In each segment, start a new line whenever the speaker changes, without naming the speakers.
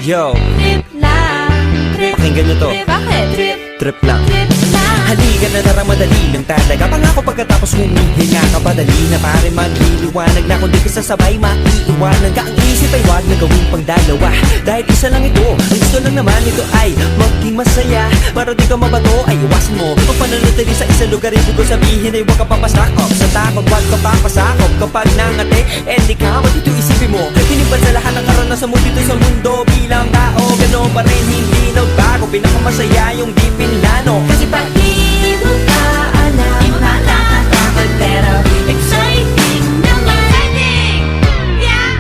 Yo,
Trip lang, trip,
pakinggan nyo to.
trip, bakit? Trip,
Trip lang.
trip lang.
Halika na tara, madali lang talaga. Pangako pagkatapos humihinga ka, padali na pare magliliwanag na. Kung di ka sasabay, maiiwanan ka. Ang isip ay wag na gawin pang dalawa, dahil isa lang ito. Ang gusto lang naman ito ay maging masaya. Para di ka mabato ay iwasan mo ang pananatili sa isang lugar. Ibig ko sabihin ay huwag ka papasakop sa takot, huwag ka papasakop. Kapag nangate, di ka matito isipin mo. Hinibad sa lahat ng karanasan mo dito sa mundo. Bilang tao, gano'n pa rin hindi nagbago. Pinakamasaya yung di pinlano.
Kasi pag di mo ka alam, di mo nakakatakot pero exciting naman. Yeah!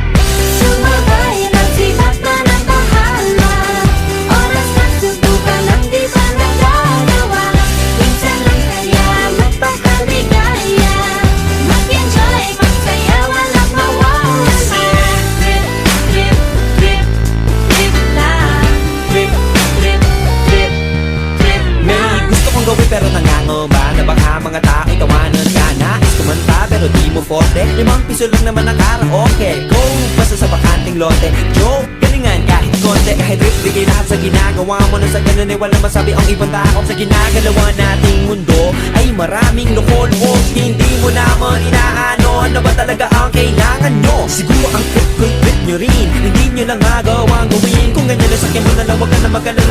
Sumabay lang si Batman ang bahala. Oras na subukan ang di pa nagagawa. Minsan lang kaya magpakaligaya. Mag-enjoy, magsaya, walang mawawala. Trip, trip, trip, trip lang. Trip, trip, trip, trip
May
lang.
gusto kong gawin pero nangangamba na baka mga tao'y tawanan ka. Nais kumanta pero di mo forte. 5 piso lang naman ang karaoke. Go, basta sa bakanting lote. Joke, galingan kahit konti. Kahit rip, bigay lahat sa ginagawa mo. Na sa ganun ay walang masabi ang ibang tao. Sa ginagalawa nating mundo ay maraming loko-loko. Hindi mo naman inaano ano ba talaga ang kailangan nyo. Siguro ang trip ko'y trip nyo rin. Hindi nyo lang magawang gawin. Kung ganyan na sakyan mo na lang, wag ka na mag-alala.